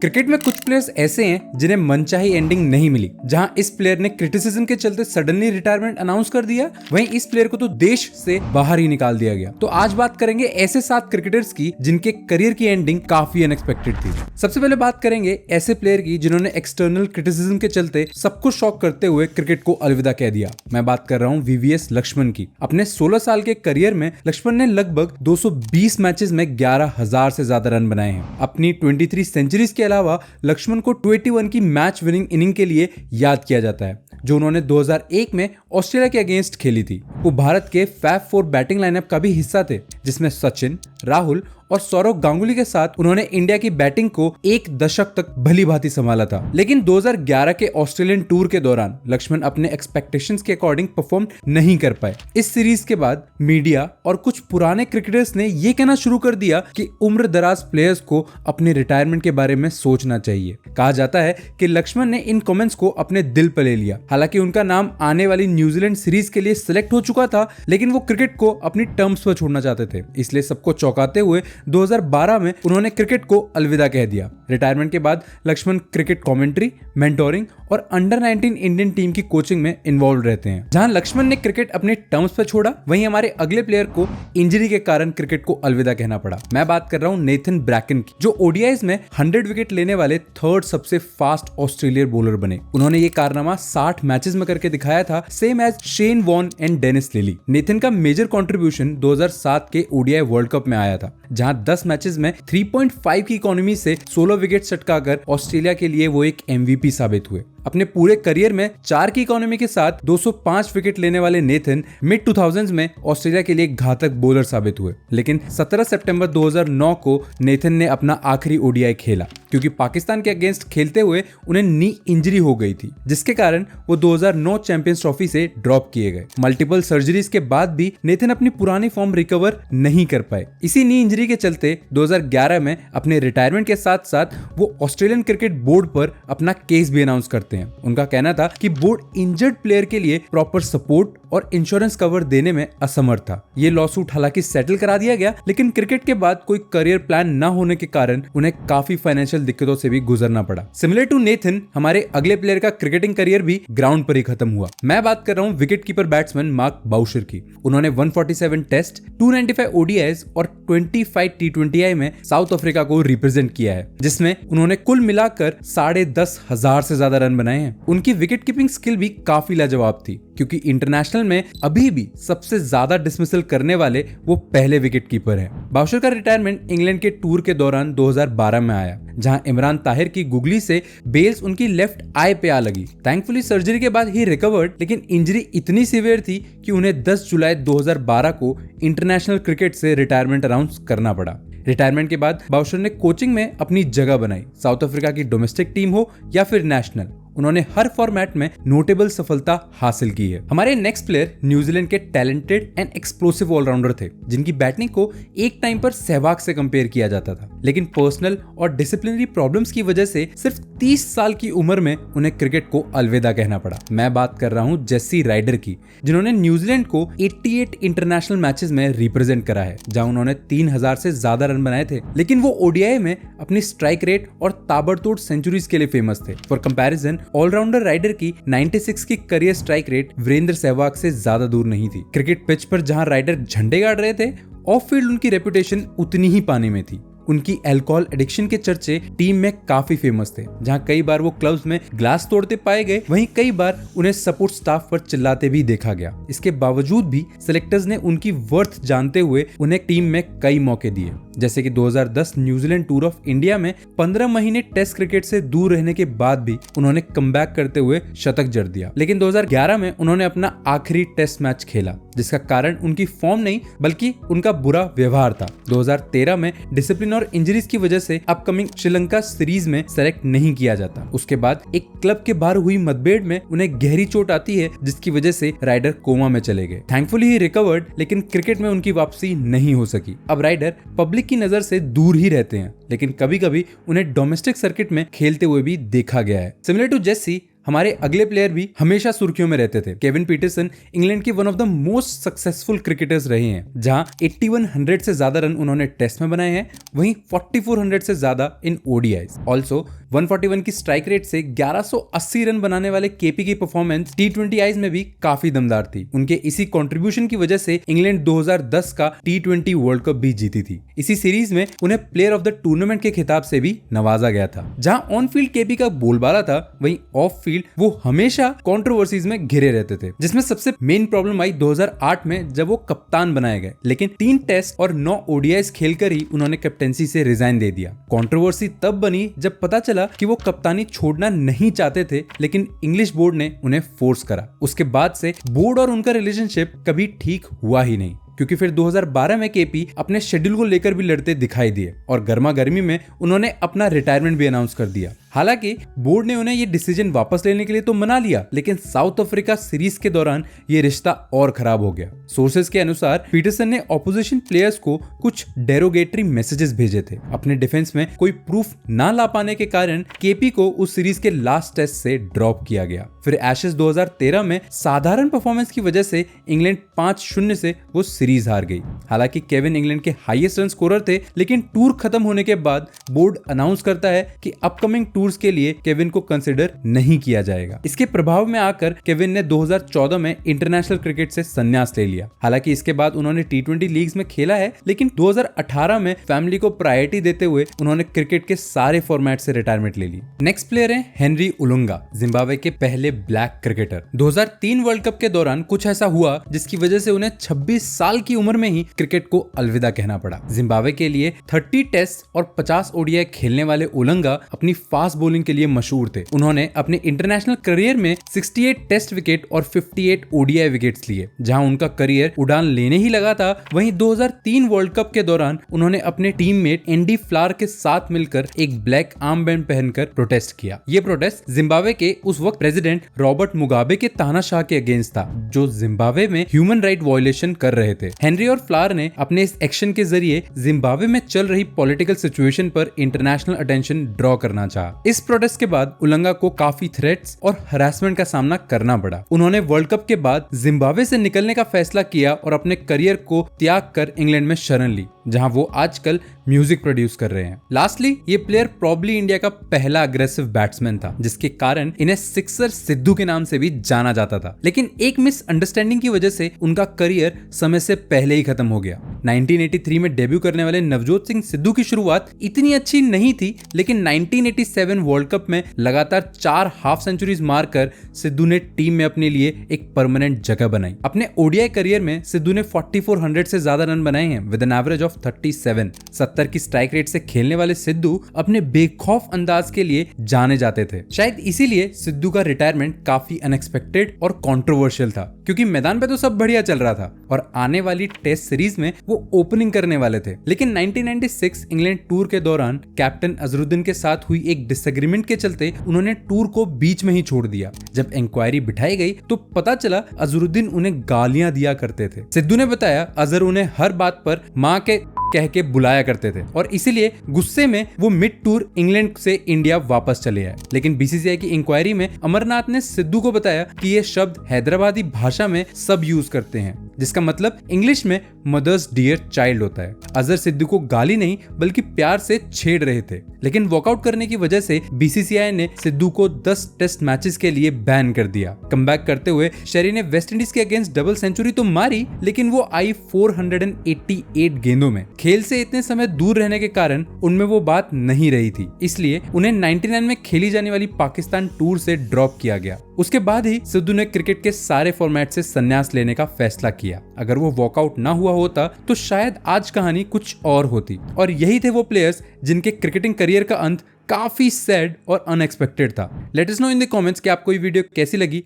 Cricket में कुछ players ऐसे हैं जिन्हें मनचाही एंडिंग नहीं मिली। जहां इस प्लेयर ने क्रिटिसिज्म के चलते सडनली रिटायरमेंट अनाउंस कर दिया, वहीं इस प्लेयर को तो देश से बाहर ही निकाल दिया गया। तो आज बात करेंगे ऐसे 7 क्रिकेटर्स की जिनके करियर की एंडिंग काफी अनएक्सपेक्टेड थी। सबसे पहले बात करेंगे ऐसे प्लेयर की जिन्होंने एक्सटर्नल क्रिटिसिज्म के चलते सबको शॉक करते हुए क्रिकेट को अलविदा कह दिया। मैं बात कर रहा हूँ वीवीएस लक्ष्मण की। अपने 16 साल के करियर में लक्ष्मण ने लगभग 220 मैचेस में 11,000 से ज्यादा रन बनाए हैं। अपनी 23 सेंचुरीज के अलावा लक्ष्मण को 21 की मैच विनिंग इनिंग के लिए याद किया जाता है, जो उन्होंने 2001 में ऑस्ट्रेलिया के अगेंस्ट खेली थी। वो भारत के फैब 4 बैटिंग लाइनअप का भी हिस्सा थे, जिसमें सचिन, राहुल और सौरव गांगुली के साथ उन्होंने इंडिया की बैटिंग को एक दशक तक भली भांति संभाला था। लेकिन 2011 के ऑस्ट्रेलियन टूर के दौरान लक्ष्मण अपने एक्सपेक्टेशंस के अकॉर्डिंग परफॉर्म नहीं कर पाए। इस सीरीज के बाद मीडिया और कुछ पुराने क्रिकेटर्स ने यह कहना शुरू कर दिया कि उम्र दराज प्लेयर्स को अपने रिटायरमेंट के बारे में सोचना चाहिए। कहा जाता है कि लक्ष्मण ने इन कमेंट्स को अपने दिल पर ले लिया। हालांकि उनका नाम आने वाली न्यूजीलैंड सीरीज के लिए सिलेक्ट हो चुका था, लेकिन वो क्रिकेट को अपनी टर्म्स पर छोड़ना चाहते थे। इसलिए सबको चौंकाते हुए 2012 में उन्होंने क्रिकेट को अलविदा कह दिया। रिटायरमेंट के बाद लक्ष्मण क्रिकेट कमेंट्री, मेंटोरिंग और अंडर 19 इंडियन टीम की कोचिंग में इन्वॉल्व रहते हैं। जहां लक्ष्मण ने क्रिकेट अपने टर्म्स पर छोड़ा, वहीं हमारे अगले प्लेयर को इंजरी के कारण क्रिकेट को अलविदा कहना पड़ा। मैं बात कर रहा हूं नेथन ब्रैकन की, जो ओडीआईज में 100 विकेट लेने वाले थर्ड सबसे फास्ट ऑस्ट्रेलियन बॉलर बने। उन्होंने ये कारनामा 60 मैचेस में करके दिखाया था, same as Shane Warne and Dennis Lillee. Nathan का मेजर कंट्रीब्यूशन 2007 के ओडीआई वर्ल्ड कप में आया था, जहां 10 मैचेस में 3.5 की इकोनॉमी से 16 विकेट सटकाकर ऑस्ट्रेलिया के लिए वो एक एमवीपी साबित हुए। अपने पूरे करियर में 4 की इकोनॉमी के साथ 205 विकेट लेने वाले नेथन मिड 2000s में ऑस्ट्रेलिया के लिए एक घातक बॉलर साबित हुए। लेकिन 17 सितंबर 2009 को नेथन ने अपना आखिरी ओडीआई खेला, क्योंकि पाकिस्तान के अगेंस्ट खेलते हुए उन्हें नी इंजरी हो गई थी, जिसके कारण वो 2009 चैंपियंस ट्रॉफी से ड्रॉप किए गए। मल्टीपल सर्जरीज के बाद भी नेथन अपनी पुरानी फॉर्म रिकवर नहीं कर पाए। इसी नी इंजरी के चलते 2011 में अपने रिटायरमेंट के साथ साथ वो ऑस्ट्रेलियन क्रिकेट बोर्ड पर अपना केस भी अनाउंस करते हैं। उनका कहना था कि बोर्ड इंजर्ड प्लेयर के लिए प्रॉपर सपोर्ट और इंश्योरेंस कवर देने में असमर्थ था। ये लॉसूट हालांकि सेटल करा दिया गया, लेकिन क्रिकेट के बाद कोई करियर प्लान न होने के कारण उन्हें काफी फाइनेंशियल दिक्कतों से भी गुजरना पड़ा। सिमिलर टू नेथन, हमारे अगले प्लेयर का क्रिकेटिंग करियर भी ग्राउंड पर ही खत्म हुआ। मैं बात कर रहा हूँ विकेट कीपर बैट्समैन मार्क बाउशर की। उन्होंने 147 टेस्ट, 295 ओडीआईज और 25 टी20आई में साउथ अफ्रीका को रिप्रेजेंट किया है, जिसमें उन्होंने कुल मिलाकर 10,500 से ज्यादा रन बनाए हैं। उनकी विकेट कीपिंग स्किल भी काफी लाजवाब थी, क्योंकि इंटरनेशनल में अभी भी सबसे ज्यादा डिसमिसल करने वाले वो पहले विकेट कीपर हैं। बाउशर का रिटायरमेंट इंग्लैंड के टूर के दौरान 2012 में आया, जहां इमरान ताहिर की गुगली से बेल्स उनकी लेफ्ट आई पे आ लगी। थैंकफुली सर्जरी के बाद ही रिकवर्ड, लेकिन इंजरी इतनी सीवियर थी कि उन्हें 10 जुलाई 2012 को इंटरनेशनल क्रिकेट से रिटायरमेंट अनाउंस करना पड़ा। रिटायरमेंट के बाद बाउशर ने कोचिंग में अपनी जगह बनाई। साउथ अफ्रीका की डोमेस्टिक टीम हो या फिर नेशनल, उन्होंने हर फॉर्मेट में नोटेबल सफलता हासिल की है। हमारे नेक्स्ट प्लेयर न्यूजीलैंड के टैलेंटेड एंड एक्सप्लोसिव ऑलराउंडर थे, जिनकी बैटिंग को एक टाइम पर सहवाग से कंपेयर किया जाता था, लेकिन पर्सनल और डिसिप्लिनरी प्रॉब्लम्स की वजह से सिर्फ 30 साल की उम्र में उन्हें क्रिकेट को अलविदा कहना पड़ा। मैं बात कर रहा हूं जेसी राइडर की, जिन्होंने न्यूजीलैंड को 88 इंटरनेशनल मैचेस में रिप्रेजेंट करा है, जहां उन्होंने 3,000 से ज्यादा रन बनाए थे। लेकिन वो ओडीआई में अपनी स्ट्राइक रेट और ताबड़तोड़ सेंचुरीज के लिए फेमस थे। फॉर कंपैरिजन, ऑलराउंडर राइडर की 96 की career strike rate Virender Sehwag से ज्यादा दूर नहीं थी। क्रिकेट पिच पर जहां राइडर झंडे गाड़ रहे थे, ऑफ फील्ड उनकी रेपुटेशन उतनी ही पानी में थी। उनकी अल्कोहल एडिक्शन के चर्चे टीम में काफी फेमस थे, जहां कई बार वो क्लब्स में ग्लास तोड़ते पाए गए, वहीं कई बार उन्हें सपोर्ट स्टाफ पर चिल्लाते भी देखा गया। इसके बावजूद भी सिलेक्टर्स ने उनकी वर्थ जानते हुए उन्हें टीम में कई मौके दिए, जैसे कि 2010 न्यूजीलैंड टूर ऑफ इंडिया में 15 महीने टेस्ट क्रिकेट से दूर रहने के बाद भी उन्होंने कमबैक करते हुए शतक जड़ दिया। लेकिन 2011 में उन्होंने अपना आखिरी टेस्ट मैच खेला, जिसका कारण उनकी फॉर्म नहीं बल्कि उनका बुरा व्यवहार था। 2013 में डिसिप्लिन और इंजरीज की वजह से अपकमिंग श्रीलंका सीरीज में सेलेक्ट नहीं किया जाता। उसके बाद एक क्लब के बाहर हुई मतभेड़ में उन्हें गहरी चोट आती है, जिसकी वजह से राइडर कोमा में चले गए। थैंकफुली ही रिकवर्ड, लेकिन क्रिकेट में उनकी वापसी नहीं हो सकी। अब राइडर पब्लिक की नजर से दूर ही रहते हैं, लेकिन कभी कभी उन्हें डोमेस्टिक सर्किट में खेलते हुए भी देखा गया है। सिमिलर टू जेसी, हमारे अगले प्लेयर भी हमेशा सुर्खियों में रहते थे। केविन पीटरसन इंग्लैंड के one of the most successful cricketers रहे हैं, जहां 8100 से ज्यादा रन उन्होंने टेस्ट में बनाए हैं, वहीं 4400 से ज्यादा इन ओडीआईज। ऑल्सो 141 की स्ट्राइक रेट से 1180 रन बनाने वाले केपी की परफॉर्मेंस T20Is में भी काफी दमदार थी। उनके इसी कंट्रीब्यूशन की वजह से इंग्लैंड 2010 का T20 वर्ल्ड कप भी जीती थी। इसी सीरीज में उन्हें प्लेयर ऑफ द टूर्नामेंट के खिताब से भी नवाजा गया था। जहां ऑन फील्ड केपी का बोलबाला था, वहीं ऑफ फील्ड वो हमेशा कंट्रोवर्सीज में घिरे रहते थे, जिसमें सबसे मेन प्रॉब्लम आई 2008 में जब वो कप्तान बनाए गए, लेकिन 3 टेस्ट और 9 ओडीआईज खेलकर ही उन्होंने कैप्टेंसी से रिजाइन दे दिया। कंट्रोवर्सी तब बनी जब पता चला कि वो कप्तानी छोड़ना नहीं चाहते थे, लेकिन इंग्लिश बोर्ड ने उन्हें फोर्स करा। उसके बाद से बोर्ड और उनका रिलेशनशिप कभी ठीक हुआ ही नहीं, क्योंकि फिर 2012 में केपी अपने शेड्यूल को लेकर भी लड़ते दिखाई दिए और गर्मा गर्मी में उन्होंने अपना रिटायरमेंट भी अनाउंस कर दिया। हालांकि बोर्ड ने उन्हें ये डिसीजन वापस लेने के लिए तो मना लिया, लेकिन साउथ अफ्रीका सीरीज के दौरान ये रिश्ता और खराब हो गया। सोर्सेज के अनुसार पीटरसन ने ऑपोजिशन प्लेयर्स को कुछ डेरोगेटरी मैसेजेस भेजे थे। अपने डिफेंस में कोई प्रूफ ना ला पाने के कारण केपी को उस सीरीज के लास्ट टेस्ट से ड्रॉप किया गया। फिर एशेज 2013 में साधारण परफॉर्मेंस की वजह से इंग्लैंड 5-0 से वो सीरीज हार गई। हालांकि केविन इंग्लैंड के हाईएस्ट रन स्कोरर थे, लेकिन टूर खत्म होने के बाद बोर्ड अनाउंस करता है कि अपकमिंग टूर्स के लिए केविन को कंसिडर नहीं किया जाएगा। इसके प्रभाव में आकर केविन ने 2014 में इंटरनेशनल क्रिकेट से संन्यास ले लिया। हालांकि इसके बाद उन्होंने T20 लीग्स में खेला है, लेकिन 2018 में फैमिली को प्रायोरिटी देते हुए उन्होंने क्रिकेट के सारे फॉर्मेट से रिटायरमेंट ले ली। नेक्स्ट प्लेयर है हेनरी उलुंगा, जिम्बाब्वे के पहले ब्लैक क्रिकेटर। 2003 वर्ल्ड कप के दौरान कुछ ऐसा हुआ जिसकी वजह से उन्हें 26 साल की उम्र में ही क्रिकेट को अलविदा कहना पड़ा। जिम्बाब्वे के लिए 30 टेस्ट और 50 ओडीआई खेलने वाले उलंगा अपनी फास्ट बॉलिंग के लिए मशहूर थे। उन्होंने अपने इंटरनेशनल करियर में 68 टेस्ट विकेट और 58 ओडीआई विकेट्स लिए। जहां उनका करियर उड़ान लेने ही लगा था, वहीं 2003 वर्ल्ड कप के दौरान उन्होंने अपने टीममेट एंडी फ्लावर के साथ मिलकर एक ब्लैक आर्म बैंड पहनकर प्रोटेस्ट किया। ये प्रोटेस्ट जिम्बाब्वे के उस वक्त प्रेसिडेंट रॉबर्ट मुगाबे के तानाशाह के अगेंस्ट था, जो जिम्बाब्वे में ह्यूमन राइट वायलेशन कर रहे थे। हेनरी और फ्लावर ने अपने इस एक्शन के जरिए जिम्बाब्वे में चल रही पॉलिटिकल सिचुएशन पर इंटरनेशनल अटेंशन ड्रॉ करना चाहा। इस प्रोटेस्ट के बाद उलंगा को काफी थ्रेट्स और हरासमेंट का सामना करना पड़ा। उन्होंने वर्ल्ड कप के बाद जिम्बाब्वे से निकलने का फैसला किया और अपने करियर को त्याग कर इंग्लैंड में शरण ली, जहां वो आजकल म्यूजिक प्रोड्यूस कर रहे हैं। लास्टली ये प्लेयर प्रॉब्ली इंडिया का पहला अग्रेसिव बैट्समैन था, जिसके कारण इन्हें सिक्सर सिद्धू के नाम से भी जाना जाता था। लेकिन एक मिसअंडरस्टैंडिंग की वजह से उनका करियर समय से पहले ही खत्म हो गया। 1983 में डेब्यू करने वाले नवजोत सिंह सिद्धू की शुरुआत इतनी अच्छी नहीं थी, लेकिन 1987 वर्ल्ड कप में लगातार 4 हाफ सेंचुरीज मारकर सिद्धू ने टीम में अपने लिए एक परमानेंट जगह बनाई। अपने ओडीआई करियर में सिद्धू ने 4400 से ज्यादा रन बनाए हैं विद एन एवरेज ऑफ 37। 70 की स्ट्राइक रेट से खेलने वाले सिद्धू अपने बेखौफ अंदाज के लिए जाने जाते थे। शायद इसीलिए सिद्धू का रिटायरमेंट काफी अनएक्सपेक्टेड और कंट्रोवर्शियल था, क्योंकि मैदान पे तो सब बढ़िया चल रहा था और आने वाली टेस्ट सीरीज में वो ओपनिंग करने वाले थे। लेकिन 1996 इंग्लैंड टूर के दौरान कैप्टन अजरुद्दीन के साथ हुई एक डिसएग्रीमेंट के चलते उन्होंने टूर को बीच में ही छोड़ दिया। जब इंक्वायरी बिठाई गई तो पता चला अजरुद्दीन उन्हें गालियां दिया करते थे। सिद्धू ने बताया अजहर उन्हें हर बात पर मां के कह के बुलाया करते थे और इसीलिए गुस्से में वो मिड टूर इंग्लैंड से इंडिया वापस चले आए। लेकिन बीसीसीआई की इंक्वायरी में अमरनाथ ने सिद्धू को बताया कि ये शब्द हैदराबादी भाषा में सब यूज करते हैं, जिसका मतलब इंग्लिश में मदर्स डियर चाइल्ड होता है। अजहर सिद्धू को गाली नहीं बल्कि प्यार से छेड़ रहे थे, लेकिन वॉकआउट करने की वजह से बीसीसीआई ने सिद्धू को 10 टेस्ट मैचेस के लिए बैन कर दिया। कमबैक करते हुए शेरी ने वेस्टइंडीज के अगेंस्ट डबल सेंचुरी तो मारी, लेकिन वो आई 488 गेंदों में। खेल से इतने समय दूर रहने के कारण उनमें वो बात नहीं रही थी, इसलिए उन्हें 99 में खेली जाने वाली पाकिस्तान टूर से ड्रॉप किया गया। उसके बाद ही सिद्धू ने क्रिकेट के सारे फॉर्मेट से संन्यास लेने का फैसला किया। अगर वो वॉकआउट ना हुआ होता तो शायद आज कहानी कुछ और होती। और यही थे वो प्लेयर्स जिनके क्रिकेटिंग करियर का अंत काफी सैड और अनएक्सपेक्टेड था। Let us know in the comments कि आपको ये वीडियो कैसी लगी